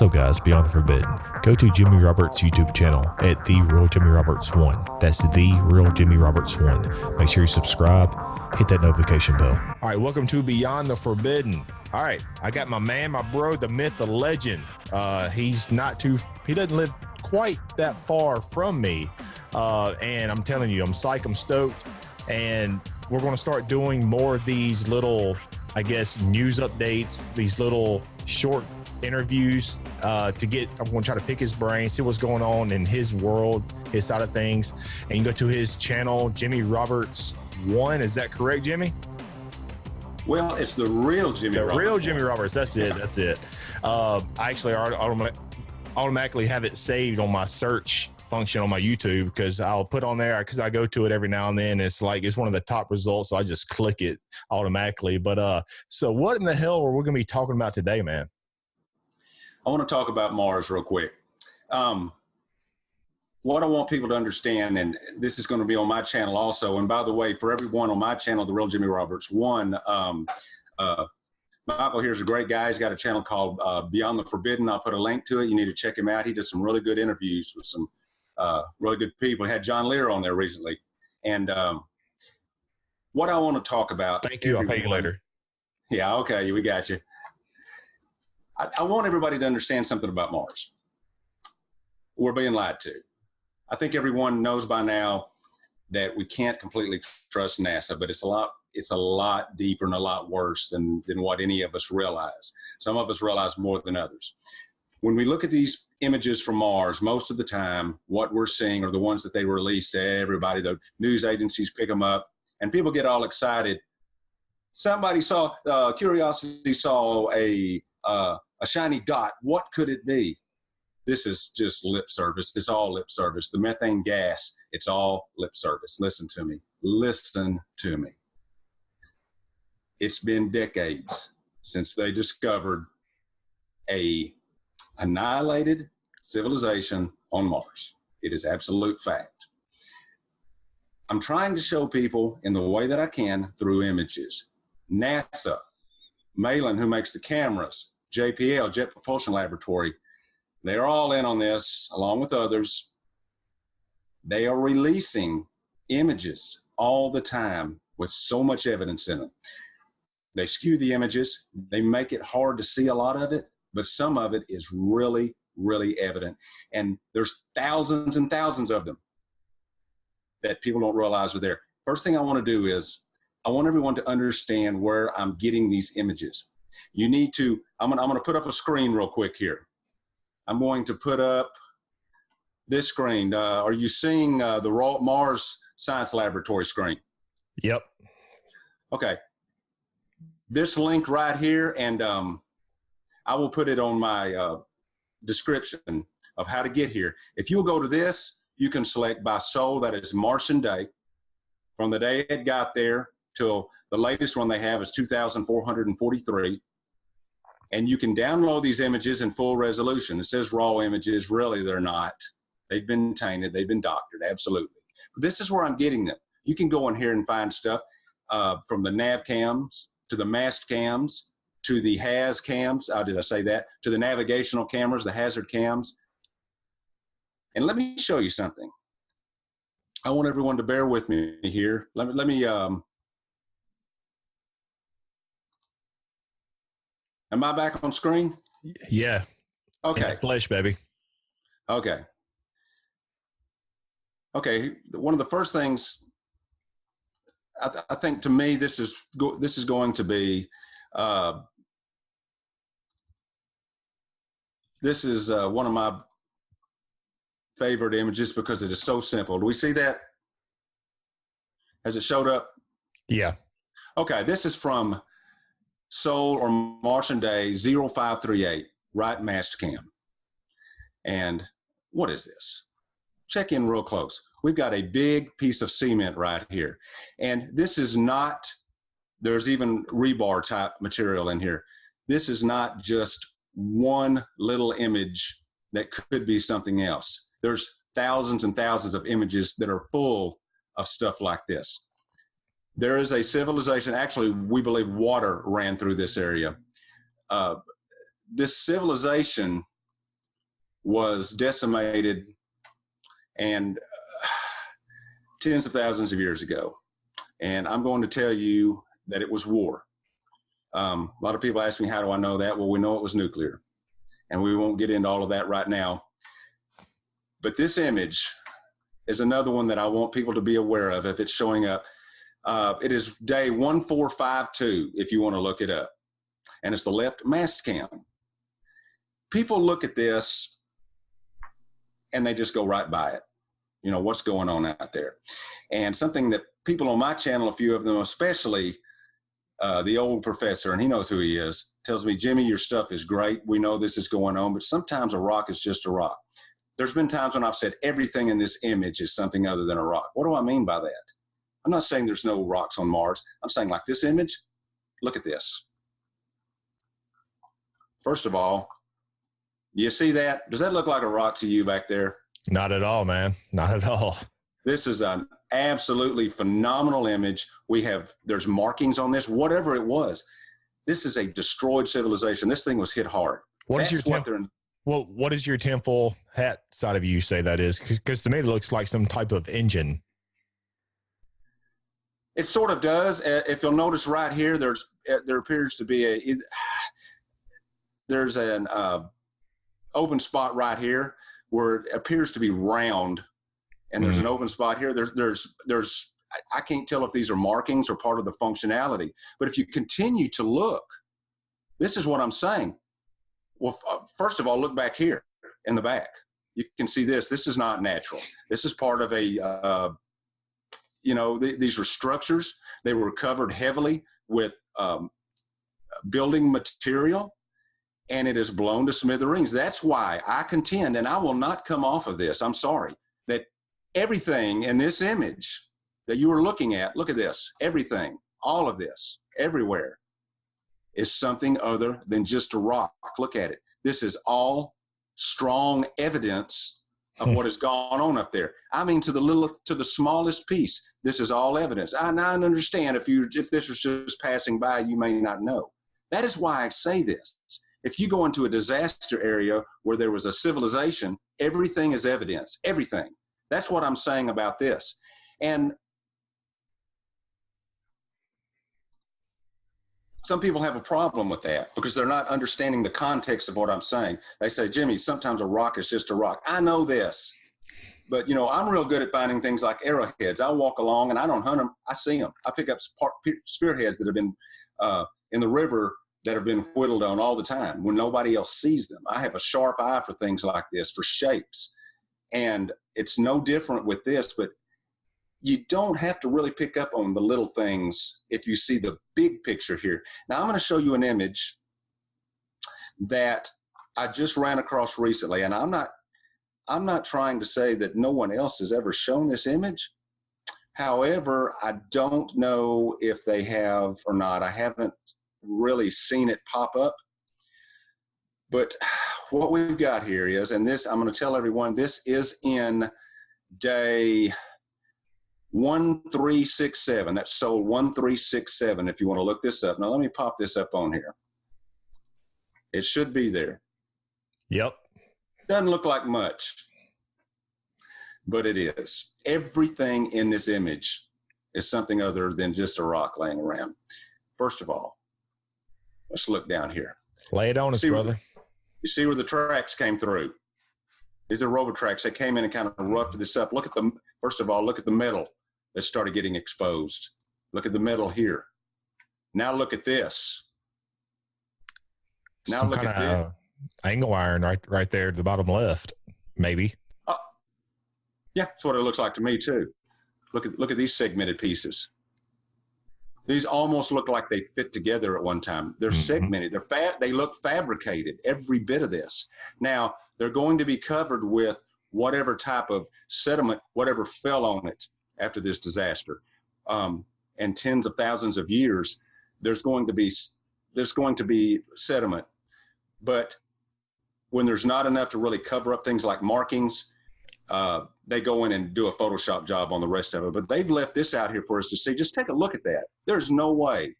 Also, guys, Beyond the Forbidden, go to Jimmy Roberts' YouTube channel at The Real Jimmy Roberts 1. That's The Real Jimmy Roberts 1. Make sure you subscribe, hit that notification bell. All right, welcome to Beyond the Forbidden. All right, I got my man, my bro, the myth, the legend. He doesn't live quite that far from me. And I'm telling you, I'm psyched, I'm stoked. And we're going to start doing more of these little, I guess, news updates, these little short interviews I'm going to try to pick his brain, see what's going on in his world, his side of things. And you can go to his channel, Jimmy Roberts 1. Is that correct, Jimmy? Well, it's the real Jimmy Roberts. The real Jimmy Roberts. That's it. That's it. I actually automatically have it saved on my search function on my YouTube, because I'll put on there, because I go to it every now and then. It's one of the top results, so I just click it automatically. But so what in the hell are we going to be talking about today, man? I want to talk about Mars real quick. What I want people to understand, and this is going to be on my channel also, and by the way, for everyone on my channel, The Real Jimmy Roberts 1, Michael here's a great guy. He's got a channel called Beyond the Forbidden. I'll put a link to it. You need to check him out. He does some really good interviews with some really good people. He had John Lear on there recently. And what I want to talk about. Thank you. I'll pay you later. Yeah, okay. We got you. I want everybody to understand something about Mars. We're being lied to. I think everyone knows by now that we can't completely trust NASA, but it's a lot deeper and a lot worse than what any of us realize. Some of us realize more than others. When we look at these images from Mars, most of the time, what we're seeing are the ones that they release to everybody. The news agencies pick them up, and people get all excited. Somebody saw, Curiosity saw a shiny dot. What could it be? This is just lip service. It's all lip service. The methane gas, it's all lip service. Listen to me. Listen to me. It's been decades since they discovered a annihilated civilization on Mars. It is absolute fact. I'm trying to show people in the way that I can through images. NASA, Malin, who makes the cameras, JPL, Jet Propulsion Laboratory, they're all in on this, along with others. They are releasing images all the time with so much evidence in them. They skew the images. They make it hard to see a lot of it, but some of it is really, really evident. And there's thousands and thousands of them that people don't realize are there. First thing I want to do is I want everyone to understand where I'm getting these images. You need to, I'm going to put up a screen real quick here. I'm going to put up this screen. Are you seeing the Mars Science Laboratory screen? Yep. Okay. This link right here, and I will put it on my description of how to get here. If you will go to this, you can select by sol, that is Martian day, from the day it got there till the latest one they have is 2,443. And you can download these images in full resolution. It says raw images. Really, they're not. They've been tainted. They've been doctored. Absolutely. But this is where I'm getting them. You can go in here and find stuff from the nav cams to the mast cams to the HAZ cams. Did I say that? To the navigational cameras, the hazard cams. And let me show you something. I want everyone to bear with me here. Let me am I back on screen? Yeah. Okay. Flesh, baby. Okay. Okay. One of the first things I think to me, this is going to be this is one of my favorite images because it is so simple. Do we see that? Has it showed up? Yeah. Okay. This is from Sol or Martian Day 0538, right mast cam. And what is this? Check in real close. We've got a big piece of cement right here. And this is not, there's even rebar type material in here. This is not just one little image that could be something else. There's thousands and thousands of images that are full of stuff like this. There is a civilization, actually, we believe water ran through this area. This civilization was decimated and tens of thousands of years ago. And I'm going to tell you that it was war. A lot of people ask me, how do I know that? Well, we know it was nuclear. And we won't get into all of that right now. But this image is another one that I want people to be aware of if it's showing up. It is day 1452, if you want to look it up. And it's the left mast cam. People look at this and they just go right by it. You know, what's going on out there? And something that people on my channel, a few of them, especially the old professor, and he knows who he is, tells me, Jimmy, your stuff is great. We know this is going on, but sometimes a rock is just a rock. There's been times when I've said everything in this image is something other than a rock. What do I mean by that? I'm not saying there's no rocks on Mars. I'm saying like this image, look at this. First of all, you see that? Does that look like a rock to you back there? Not at all, man. Not at all. This is an absolutely phenomenal image. There's markings on this, whatever it was. This is a destroyed civilization. This thing was hit hard. What does your tinfoil hat side of you say that is? Because to me, it looks like some type of engine. It sort of does. If you'll notice right here, there appears to be there's an open spot right here where it appears to be round, and there's an open spot here. I can't tell if these are markings or part of the functionality, but if you continue to look, this is what I'm saying. Well, first of all, look back here in the back. You can see this. This is not natural. This is part of a, these were structures. They were covered heavily with building material, and it is blown to smithereens. That's why I contend, and I will not come off of this, I'm sorry, that everything in this image that you are looking at, look at this, everything, all of this, everywhere, is something other than just a rock. Look at it. This is all strong evidence of what has gone on up there. I mean, to the smallest piece, this is all evidence. I understand if this was just passing by, you may not know. That is why I say this. If you go into a disaster area where there was a civilization, everything is evidence, everything. That's what I'm saying about this. And some people have a problem with that because they're not understanding the context of what I'm saying. They say, Jimmy, sometimes a rock is just a rock. I know this, but I'm real good at finding things like arrowheads. I walk along and I don't hunt them. I see them. I pick up spearheads that have been in the river that have been whittled on all the time when nobody else sees them. I have a sharp eye for things like this, for shapes. And it's no different with this, but you don't have to really pick up on the little things if you see the big picture here. Now, I'm going to show you an image that I just ran across recently, and I'm not trying to say that no one else has ever shown this image. However, I don't know if they have or not. I haven't really seen it pop up. But what we've got here is, and this, I'm going to tell everyone, this is in day 1367. That's sold 1367 if you want to look this up. Now let me pop this up on here. It should be there. Yep. Doesn't look like much, but it is. Everything in this image is something other than just a rock laying around. First of all, let's look down here. Lay it on us, brother. You see where the tracks came through. These are rover tracks. They came in and kind of roughed this up. Look at the, first of all, look at the metal that started getting exposed. Look at the metal here. Now look at this. Now look at this. Angle iron right there at the bottom left, maybe. Yeah, that's what it looks like to me too. Look at these segmented pieces. These almost look like they fit together at one time. They're segmented. They look fabricated, every bit of this. Now, they're going to be covered with whatever type of sediment, whatever fell on it after this disaster. And tens of thousands of years, there's going to be sediment. But when there's not enough to really cover up things like markings, they go in and do a Photoshop job on the rest of it. But they've left this out here for us to see. Just take a look at that. There's no way.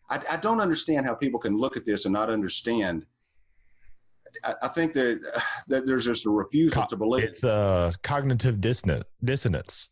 I don't understand how people can look at this and not understand I think that there's just a refusal to believe. It's cognitive dissonance.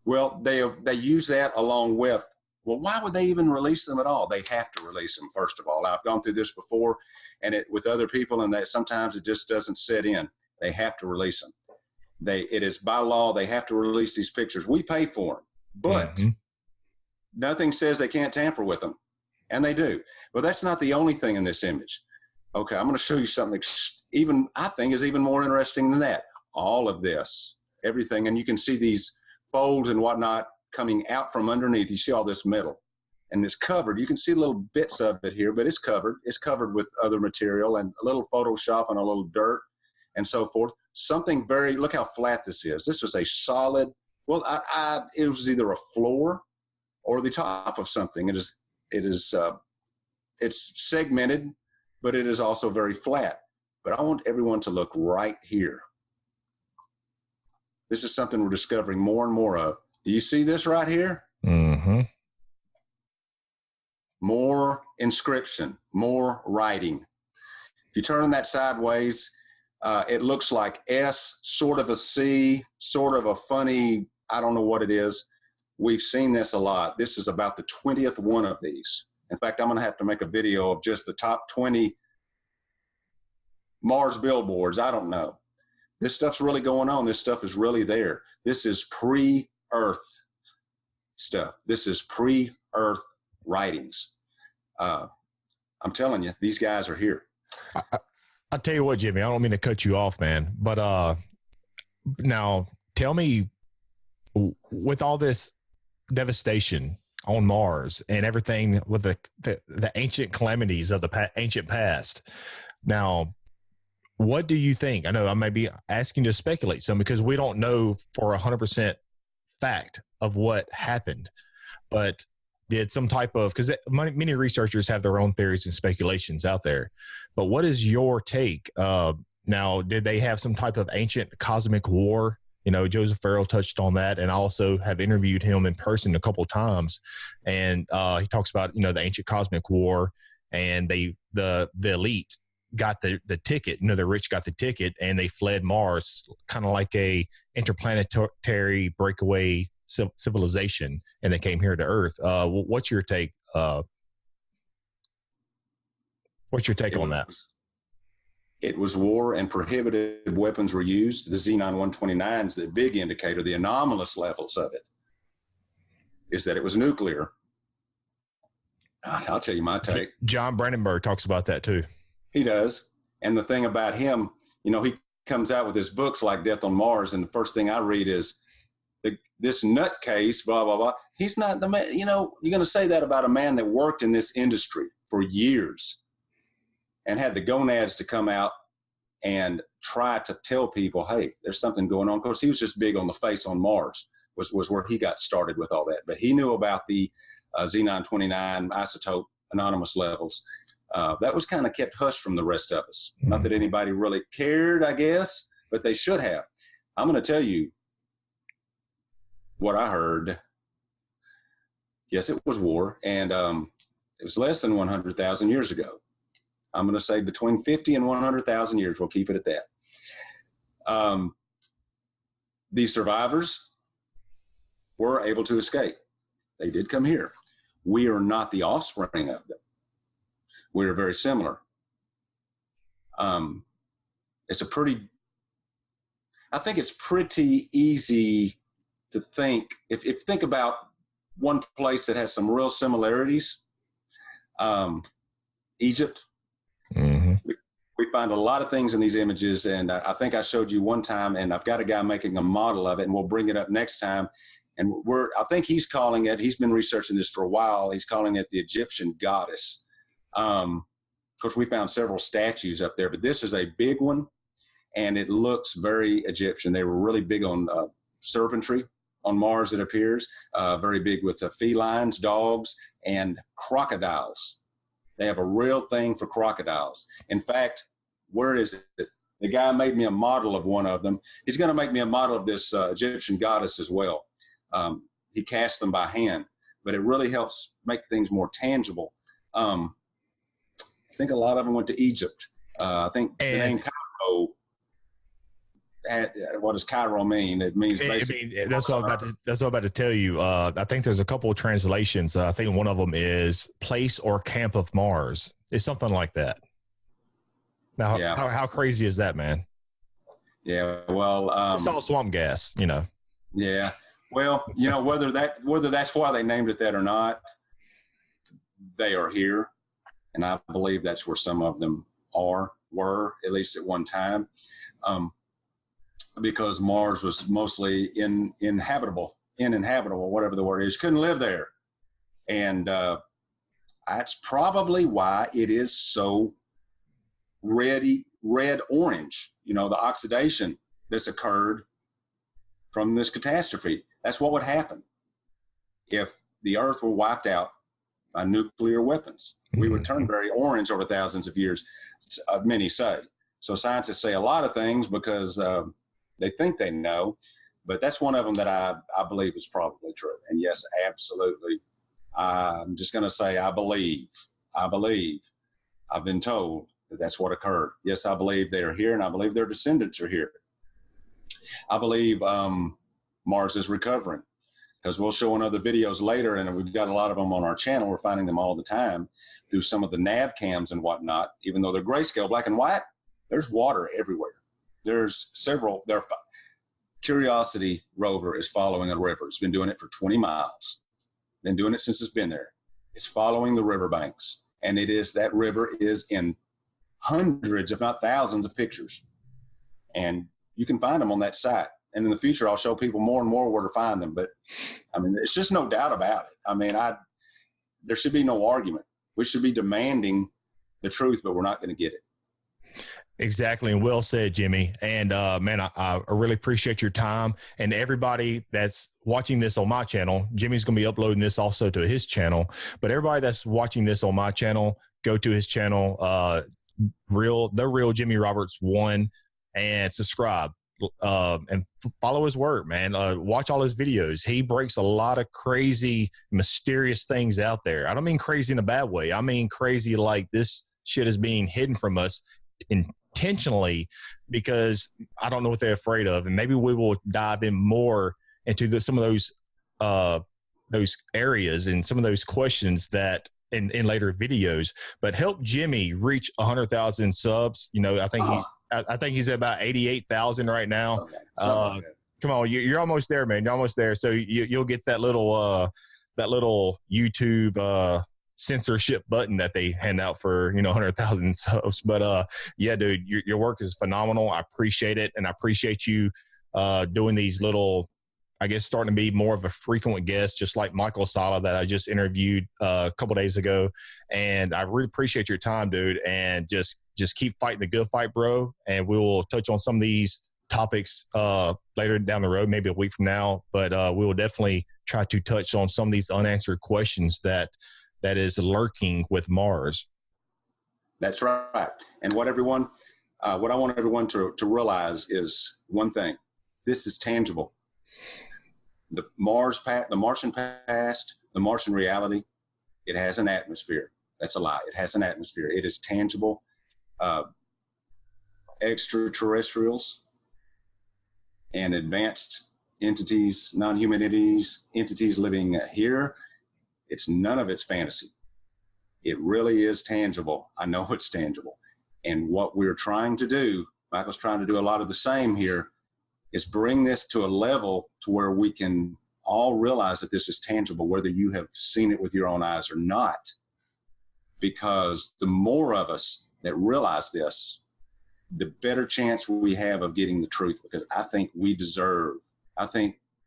Well, they use that along with, well, why would they even release them at all? They have to release them, first of all. I've gone through this before and with other people, and that sometimes it just doesn't set in. They have to release them. It is by law, they have to release these pictures. We pay for them, but nothing says they can't tamper with them. And they do. But that's not the only thing in this image. Okay, I'm going to show you something even I think is even more interesting than that. All of this, everything, and you can see these folds and whatnot coming out from underneath. You see all this metal, and it's covered. You can see little bits of it here, but it's covered. It's covered with other material and a little Photoshop and a little dirt and so forth. Something look how flat this is. This was a solid, well, it was either a floor or the top of something. It's segmented, but it is also very flat. But I want everyone to look right here. This is something we're discovering more and more of. Do you see this right here? Mm-hmm. More inscription, more writing. If you turn that sideways, it looks like S, sort of a C, sort of a funny, I don't know what it is. We've seen this a lot. This is about the 20th one of these. In fact, I'm going to have to make a video of just the top 20 Mars billboards. I don't know. This stuff's really going on. This stuff is really there. This is pre-Earth stuff. This is pre-Earth writings. I'm telling you, these guys are here. I'll tell you what, Jimmy, I don't mean to cut you off, man, but now tell me, with all this devastation on Mars and everything with the ancient calamities of the ancient past, now, what do you think? I know I may be asking to speculate some because we don't know for 100% fact of what happened, but did some type of, because many researchers have their own theories and speculations out there, but what is your take? Now, did they have some type of ancient cosmic war? You know, Joseph Farrell touched on that, and I also have interviewed him in person a couple of times, and he talks about, you know, the ancient cosmic war, and the elite got the ticket. You know, the rich got the ticket, and they fled Mars, kind of like a interplanetary breakaway civilization, and they came here to Earth. What's your take? What's your take on that? It was war, and prohibited weapons were used. The Xenon 129s, the big indicator, the anomalous levels of it, is that it was nuclear. I'll tell you my take. John Brandenburg talks about that too. He does. And the thing about him, you know, he comes out with his books like Death on Mars, and the first thing I read is this nutcase, blah, blah, blah. He's not the man. You know, you're going to say that about a man that worked in this industry for years and had the gonads to come out and try to tell people, hey, there's something going on. Of course, he was just big on the face on Mars, was where he got started with all that. But he knew about the Xenon 29 isotope anonymous levels. That was kind of kept hush from the rest of us. Not that anybody really cared, I guess, but they should have. I'm going to tell you what I heard. Yes, it was war, and it was less than 100,000 years ago. I'm going to say between 50 and 100,000 years. We'll keep it at that. The survivors were able to escape. They did come here. We are not the offspring of them. We are very similar. It's I think it's pretty easy to think, if you think about one place that has some real similarities, Egypt. Mm-hmm. We find a lot of things in these images, and I think I showed you one time, and I've got a guy making a model of it, and we'll bring it up next time. And I think he's calling it, he's been researching this for a while, he's calling it the Egyptian goddess. Of course, we found several statues up there, but this is a big one, and it looks very Egyptian. They were really big on serpentry on Mars, it appears, very big with felines, dogs, and crocodiles. They have a real thing for crocodiles. In fact, where is it? The guy made me a model of one of them. He's going to make me a model of this Egyptian goddess as well. He cast them by hand, but it really helps make things more tangible. think a lot of them went to Egypt. I think the name Cairo what does Cairo mean? It means basically. That's what I'm about to tell you. I think there's a couple of translations. I think one of them is place or camp of Mars. It's something like that. Now, how crazy is that, man? Yeah, well, it's all swamp gas, you know. Yeah, well, you know, whether that's why they named it that or not, they are here, and I believe that's where some of them were at least at one time. Because Mars was mostly inhabitable, whatever the word is, couldn't live there. And that's probably why it is so red-orange, you know, the oxidation that's occurred from this catastrophe. That's what would happen if the Earth were wiped out by nuclear weapons. We would turn very orange over thousands of years, many say. So scientists say a lot of things because they think they know, but that's one of them that I believe is probably true. And yes, absolutely. I'm just going to say, I believe. I've been told that that's what occurred. Yes, I believe they are here, and I believe their descendants are here. I believe Mars is recovering, because we'll show in other videos later, and we've got a lot of them on our channel. We're finding them all the time through some of the nav cams and whatnot. Even though they're grayscale, black and white, there's water everywhere. There's several. Curiosity rover is following a river. It's been doing it for 20 miles. Been doing it since it's been there. It's following the riverbanks, and that river is in hundreds, if not thousands, of pictures, and you can find them on that site. And in the future, I'll show people more and more where to find them. But I mean, it's just no doubt about it. I mean, there should be no argument. We should be demanding the truth, but we're not going to get it. Exactly. And well said, Jimmy. And man, I really appreciate your time. And everybody that's watching this on my channel, Jimmy's going to be uploading this also to his channel. But everybody that's watching this on my channel, go to his channel, The Real Jimmy Roberts 1, and subscribe. And follow his work, man. Watch all his videos. He breaks a lot of crazy, mysterious things out there. I don't mean crazy in a bad way. I mean crazy like this shit is being hidden from us intentionally, because I don't know what they're afraid of. And maybe we will dive in more into some of those areas and some of those questions that in later videos. But help Jimmy reach 100,000 subs. You know, I think he's at about 88,000 right now. Okay. Come on, you're almost there, man. You're almost there. So you'll get that little YouTube censorship button that they hand out for 100,000 subs. But yeah, dude, your work is phenomenal. I appreciate it, and I appreciate you doing these little, I guess, starting to be more of a frequent guest, just like Michael Sala that I just interviewed a couple days ago. And I really appreciate your time, dude. And just keep fighting the good fight, bro. And we will touch on some of these topics later down the road, maybe a week from now. But we will definitely try to touch on some of these unanswered questions that is lurking with Mars. That's right. And what I want everyone to realize is one thing: this is tangible. The Martian past, the Martian reality, it has an atmosphere. That's a lie. It has an atmosphere. It is tangible. Extraterrestrials and advanced entities, non-human entities living here, none of it's fantasy. It really is tangible. I know it's tangible. And what we're trying to do, Michael's trying to do a lot of the same here, is bring this to a level to where we can all realize that this is tangible, whether you have seen it with your own eyes or not. Because the more of us that realize this, the better chance we have of getting the truth. Because I think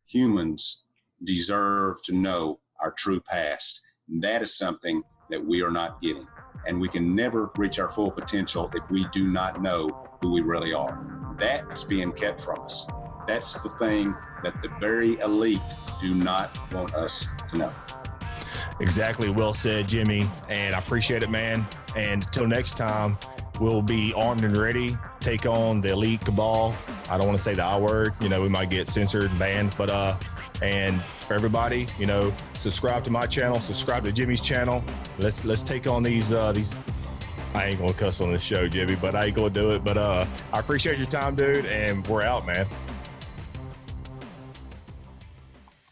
humans deserve to know our true past. And that is something that we are not getting. And we can never reach our full potential if we do not know who we really are. That's being kept from us. That's the thing that the very elite do not want us to know. Exactly. Well said, Jimmy. And I appreciate it, man. And until next time, we'll be armed and ready, take on the elite cabal. I don't want to say the I word, we might get censored and banned, but, and for everybody, subscribe to my channel, subscribe to Jimmy's channel. Let's take on these I ain't gonna cuss on this show, Jimmy, but I ain't gonna do it. But I appreciate your time, dude, and we're out, man.